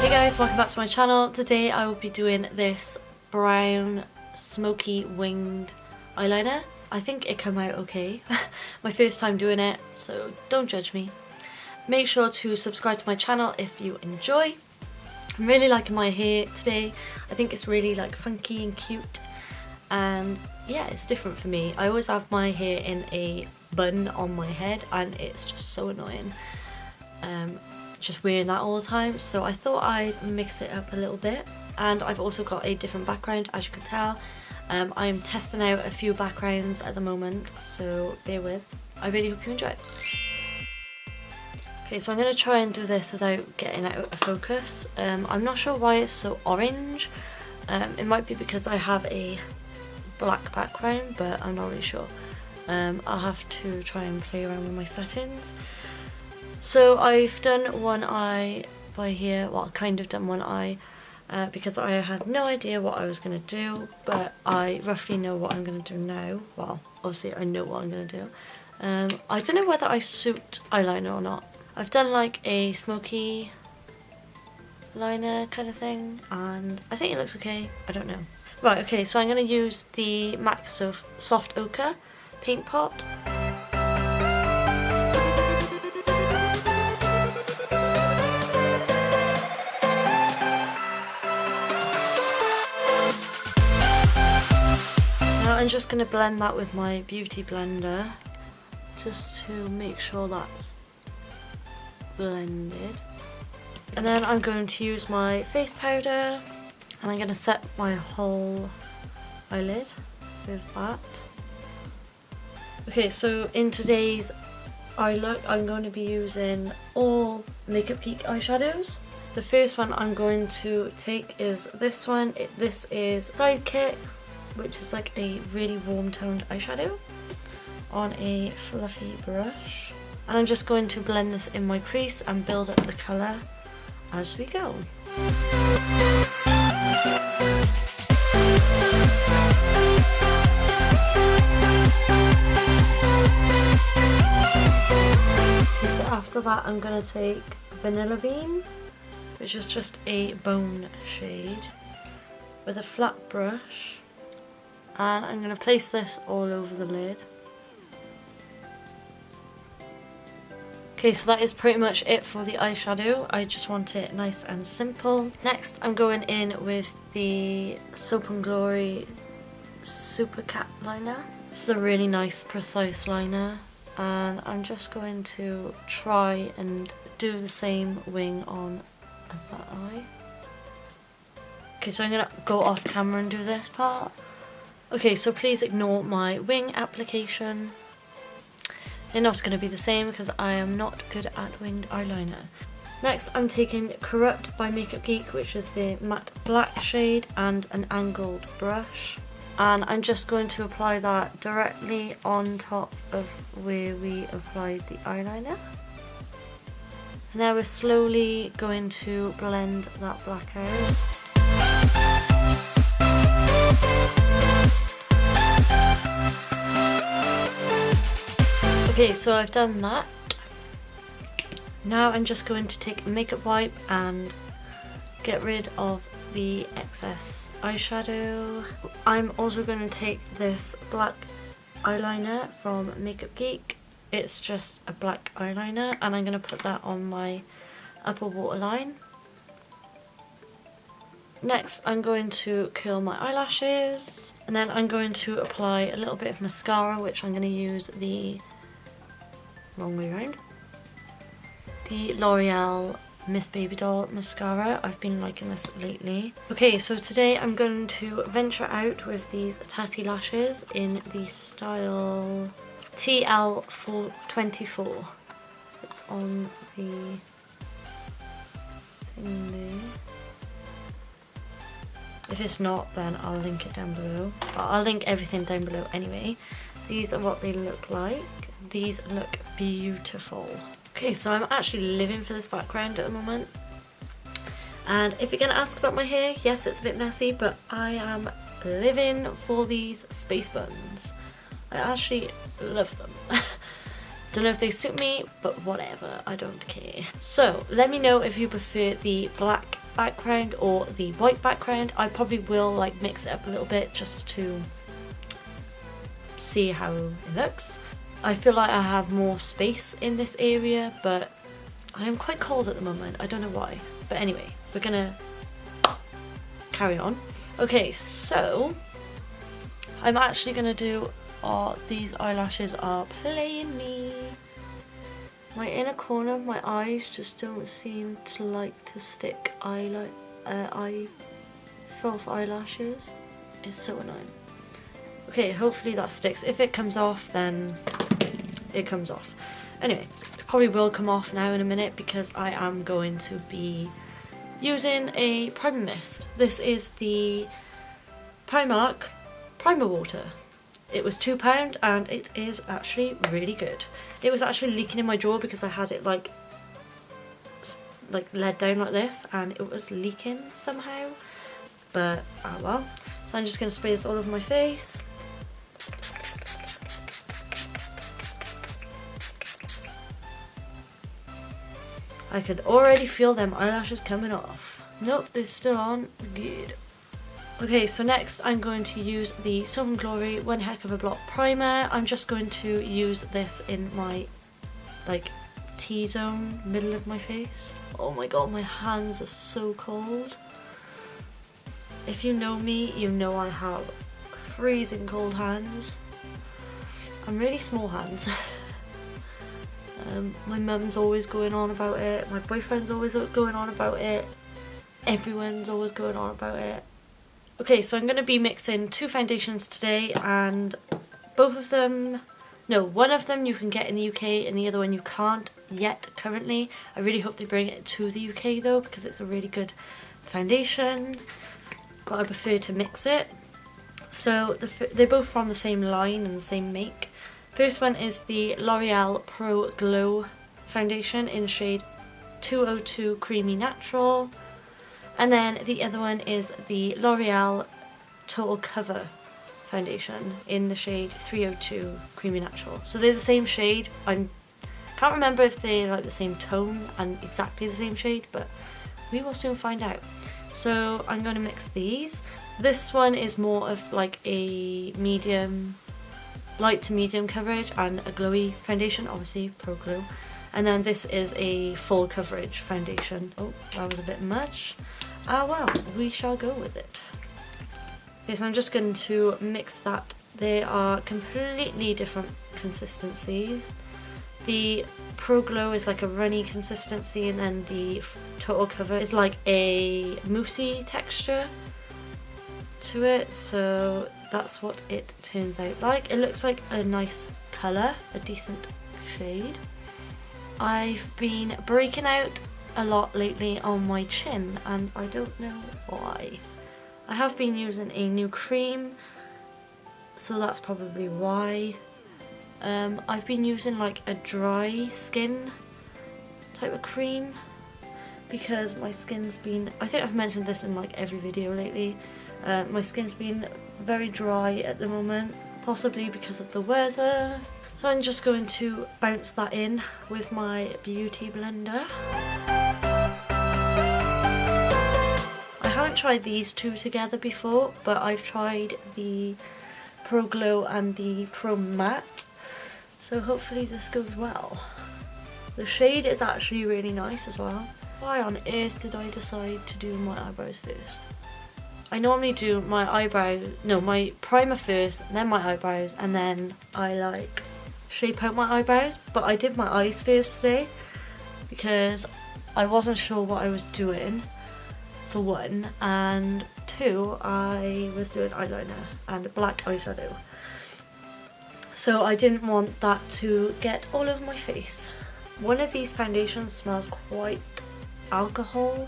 Hey guys, welcome back to my channel. Today I will be doing this brown smoky winged eyeliner. I think it came out okay. My first time doing it, so don't judge me. Make sure to subscribe to my channel if you enjoy. I'm really liking my hair today. I think it's really like funky and cute, and yeah, it's different for me. I always have my hair in a bun on my head and it's just so annoying. Just wearing that all the time, so I thought I'd mix it up a little bit. And I've also got a different background, as you can tell. I'm testing out a few backgrounds at the moment, so bear with. I really hope you enjoy it. Okay, so I'm going to try and do this without getting out of focus. I'm not sure why it's so orange. It might be because I have a black background, but I'm not really sure. I'll have to try and play around with my settings. So I've done one eye by here, well, kind of done one eye, because I had no idea what I was going to do, but I roughly know what I'm going to do now. Well, obviously I know what I'm going to do. I don't know whether I suit eyeliner or not. I've done like a smoky liner kind of thing, and I think it looks okay. I don't know. Right, okay, so I'm going to use the MAC Soft Ochre paint pot. I'm just going to blend that with my beauty blender just to make sure that's blended. And then I'm going to use my face powder and I'm going to set my whole eyelid with that. Okay, so in today's eye look I'm going to be using all Makeup Geek eyeshadows. The first one I'm going to take is this one. This is Sidekick, which is like a really warm toned eyeshadow on a fluffy brush. And I'm just going to blend this in my crease and build up the colour as we go. So after that I'm going to take Vanilla Bean, which is just a bone shade, with a flat brush. And I'm going to place this all over the lid. Okay, so that is pretty much it for the eyeshadow. I just want it nice and simple. Next, I'm going in with the Soap & Glory Super Cat liner. This is a really nice, precise liner. And I'm just going to try and do the same wing on as that eye. Okay, so I'm going to go off camera and do this part. Okay, so please ignore my wing application. They're not going to be the same because I am not good at winged eyeliner. Next, I'm taking Corrupt by Makeup Geek, which is the matte black shade, and an angled brush. And I'm just going to apply that directly on top of where we applied the eyeliner. Now we're slowly going to blend that black out. Okay, so I've done that. Now I'm just going to take a makeup wipe and get rid of the excess eyeshadow. I'm also going to take this black eyeliner from Makeup Geek. It's just a black eyeliner, and I'm going to put that on my upper waterline. Next, I'm going to curl my eyelashes, and then I'm going to apply a little bit of mascara, which I'm going to use the wrong way around. The L'Oreal Miss Baby Doll mascara. I've been liking this lately. Okay, so today I'm going to venture out with these tatty lashes in the style TL24. It's on the thing there. If it's not, then I'll link it down below. I'll link everything down below anyway. These are what they look like. These look beautiful. Okay, so I'm actually living for this background at the moment. And if you're going to ask about my hair, yes, it's a bit messy, but I am living for these space buns. I actually love them. Don't know if they suit me, but whatever, I don't care. So let me know if you prefer the black background or the white background. I probably will like mix it up a little bit just to see how it looks. I feel like I have more space in this area, but I am quite cold at the moment. I don't know why. But anyway, we're gonna carry on. Okay, so I'm actually gonna do, these eyelashes are playing me. My inner corner of my eyes just don't seem to like to stick false eyelashes. It's so annoying. Okay, hopefully that sticks. If it comes off, then it comes off. Anyway, it probably will come off now in a minute because I am going to be using a primer mist. This is the Primark Primer Water. It was £2 and it is actually really good. It was actually leaking in my drawer because I had it like led down like this and it was leaking somehow. But oh well. So I'm just going to spray this all over my face. I could already feel them eyelashes coming off. Nope, they're still on. Good. Okay, so next I'm going to use the Silver Glory One Heck of a Blot Primer. I'm just going to use this in my like T-zone, middle of my face. Oh my god, my hands are so cold. If you know me, you know I have freezing cold hands. I'm really small hands. My mum's always going on about it, my boyfriend's always going on about it, everyone's always going on about it. Okay, so I'm going to be mixing two foundations today and both of them, no, one of them you can get in the UK and the other one you can't yet currently. I really hope they bring it to the UK though because it's a really good foundation, but I prefer to mix it. So they're both from the same line and the same make. First one is the L'Oreal Pro Glow foundation in the shade 202 Creamy Natural. And then the other one is the L'Oreal Total Cover foundation in the shade 302 Creamy Natural. So they're the same shade. I can't remember if they're like the same tone and exactly the same shade, but we will soon find out. So I'm going to mix these. This one is more of like a medium, light to medium coverage and a glowy foundation, obviously Pro Glow. And then this is a full coverage foundation. Oh, that was a bit much. Ah well, we shall go with it. Okay, so I'm just going to mix that. They are completely different consistencies. The Pro Glow is like a runny consistency and then the Total Cover is like a moussey texture to it, so that's what it turns out like. It looks like a nice colour, a decent shade. I've been breaking out a lot lately on my chin and I don't know why. I have been using a new cream, so that's probably why. I've been using like a dry skin type of cream because my skin's been, I think I've mentioned this in like every video lately, my skin's been very dry at the moment, possibly because of the weather. So I'm just going to bounce that in with my beauty blender. I haven't tried these two together before, but I've tried the Pro Glow and the Pro Matte, so hopefully this goes well. The shade is actually really nice as well. Why on earth did I decide to do my eyebrows first? I normally do my my primer first, then my eyebrows, and then I like shape out my eyebrows, but I did my eyes first today because I wasn't sure what I was doing, for one, and two, I was doing eyeliner and black eyeshadow, so I didn't want that to get all over my face. One of these foundations smells quite alcohol-like.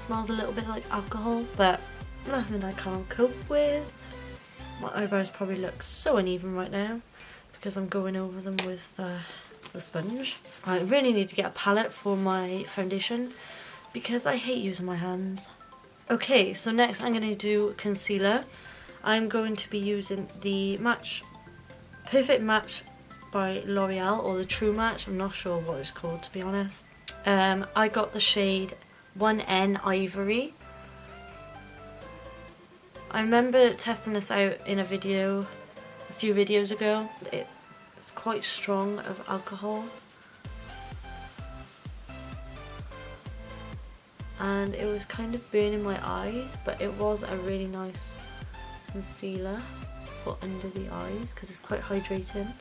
Smells a little bit like alcohol, but nothing I can't cope with. My eyebrows probably look so uneven right now because I'm going over them with the sponge. I really need to get a palette for my foundation because I hate using my hands. Okay, so next I'm going to do concealer. I'm going to be using the Perfect Match by L'Oreal, or the True Match, I'm not sure what it's called to be honest. I got the shade 1N Ivory. I remember testing this out in a video a few videos ago. It's quite strong of alcohol. And it was kind of burning my eyes, but it was a really nice concealer to put under the eyes because it's quite hydrating.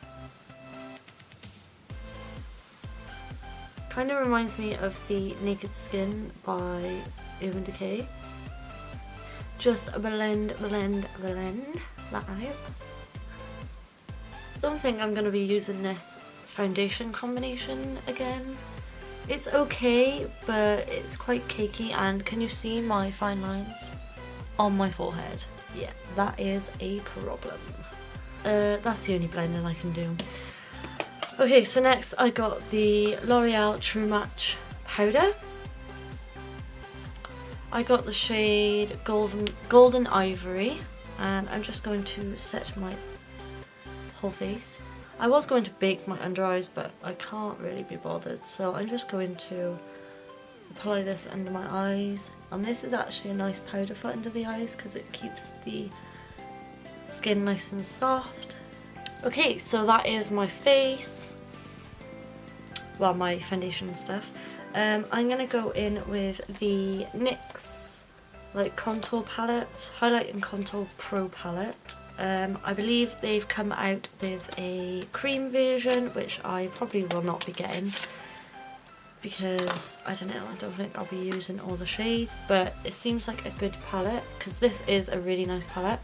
Kind of reminds me of the Naked Skin by Urban Decay. Just blend that out. Don't think I'm going to be using this foundation combination again. It's okay, but it's quite cakey, and can you see my fine lines on my forehead? Yeah, that is a problem. That's the only blending I can do. Okay, so next I got the L'Oreal True Match powder. I got the shade Golden Ivory, and I'm just going to set my whole face. I was going to bake my under eyes, but I can't really be bothered, so I'm just going to apply this under my eyes. And this is actually a nice powder for under the eyes because it keeps the skin nice and soft. Okay, so that is my face. Well, my foundation and stuff. I'm going to go in with the NYX contour palette, Highlight and Contour Pro palette. I believe they've come out with a cream version, which I probably will not be getting because, I don't know, I don't think I'll be using all the shades, but it seems like a good palette because this is a really nice palette.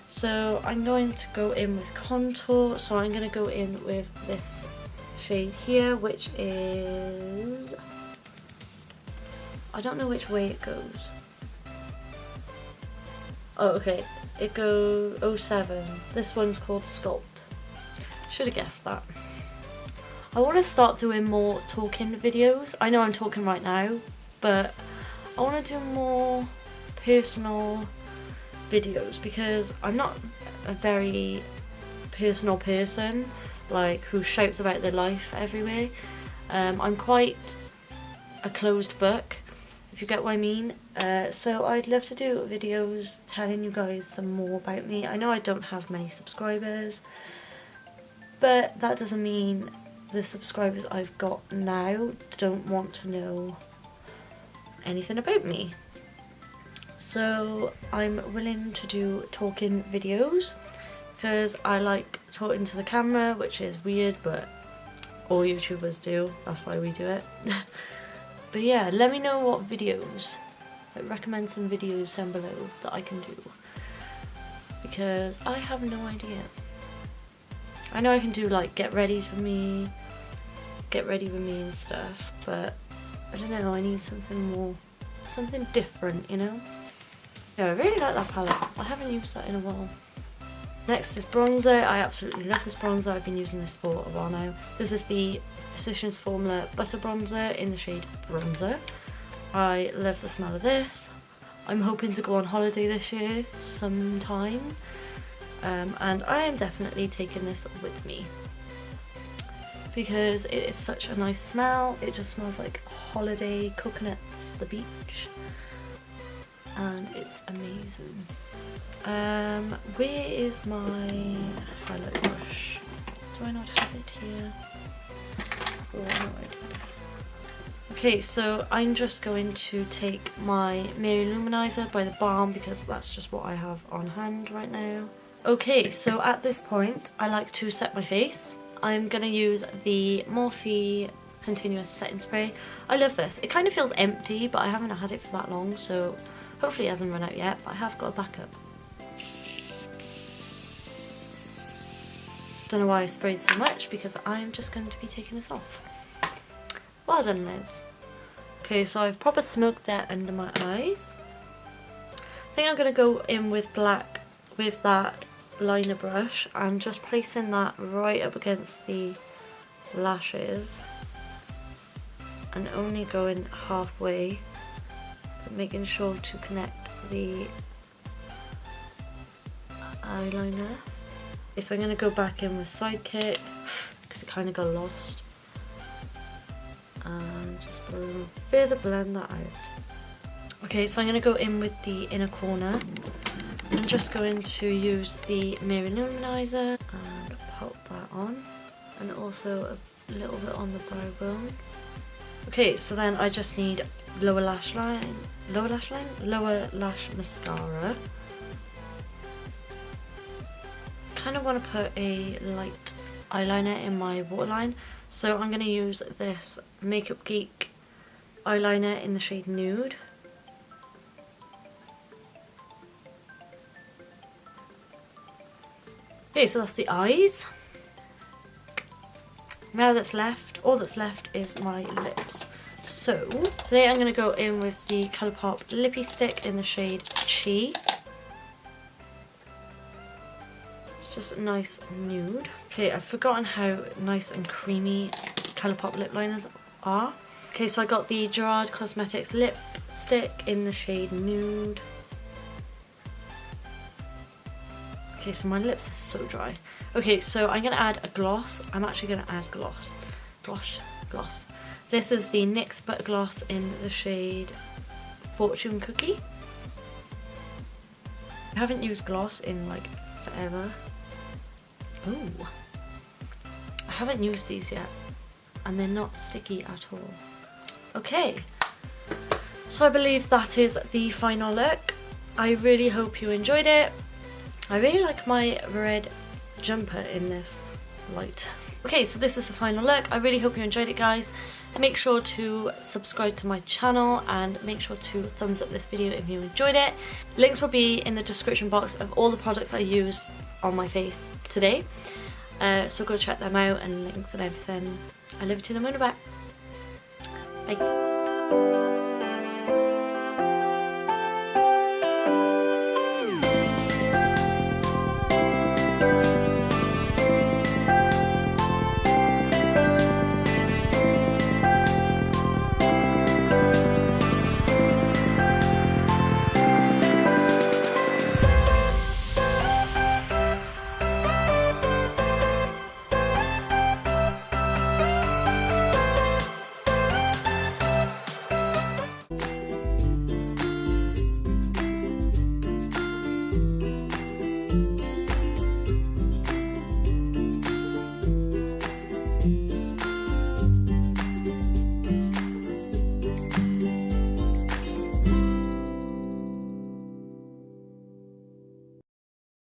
So I'm going to go in with contour, so I'm going to go in with this shade here, which is, I don't know which way it goes. Oh, okay. It goes 07. This one's called Sculpt. Should have guessed that. I want to start doing more talking videos. I know I'm talking right now, but I want to do more personal videos because I'm not a very personal person, like who shouts about their life everywhere. I'm quite a closed book, if you get what I mean. So I'd love to do videos telling you guys some more about me. I know I don't have many subscribers, but that doesn't mean the subscribers I've got now don't want to know anything about me. So I'm willing to do talking videos because I like talking to the camera, which is weird, but all YouTubers do. That's why we do it. But yeah, let me know what videos, recommend some videos down below that I can do, because I have no idea. I know I can do get ready with me and stuff, but I don't know, I need something more, something different, you know? Yeah, I really like that palette. I haven't used that in a while. Next is bronzer. I absolutely love this bronzer. I've been using this for a while now. This is the Physicians Formula Butter Bronzer in the shade Bronzer. I love the smell of this. I'm hoping to go on holiday this year sometime, and I am definitely taking this with me because it is such a nice smell. It just smells like holiday, coconuts, the beach, and it's amazing. Where is my highlight brush? Do I not have it here? Oh, no, I did. Okay, so I'm just going to take my Mary Luminizer by the Balm because that's just what I have on hand right now. Okay, so at this point I like to set my face. I'm going to use the Morphe Continuous Setting Spray. I love this. It kind of feels empty, but I haven't had it for that long, so hopefully it hasn't run out yet, but I have got a backup. Don't know why I sprayed so much because I'm just going to be taking this off. Well done, Liz. Okay, so I've proper smoked that under my eyes. I think I'm going to go in with black with that liner brush and just placing that right up against the lashes and only going halfway, but making sure to connect the eyeliner. Okay, so I'm going to go back in with Sidekick because it kind of got lost, and just further blend that out. Okay, so I'm going to go in with the inner corner. I'm just going to use the mirror luminizer and pop that on, and also a little bit on the brow bone. Okay, so then I just need lower lash mascara. Kind of want to put a light eyeliner in my waterline, so I'm going to use this Makeup Geek eyeliner in the shade Nude. Okay, so that's the eyes. Now all that's left is my lips. So today I'm going to go in with the Colourpop Lippie stick in the shade Chi. It's just a nice nude. Okay, I've forgotten how nice and creamy Colourpop lip liners are. Okay, so I got the Gerard Cosmetics lipstick in the shade Nude. Okay, so my lips are so dry. Okay, so I'm going to add a gloss. I'm actually going to add gloss. This is the NYX Butter Gloss in the shade Fortune Cookie. I haven't used gloss in like forever. Ooh. I haven't used these yet, and they're not sticky at all. Okay, so I believe that is the final look. I really hope you enjoyed it. I really like my red jumper in this light. Okay, so this is the final look. I really hope you enjoyed it, guys. Make sure to subscribe to my channel and make sure to thumbs up this video if you enjoyed it. Links will be in the description box of all the products I used on my face today. So go check them out, and links and everything. I love you to the moon and back. Bye.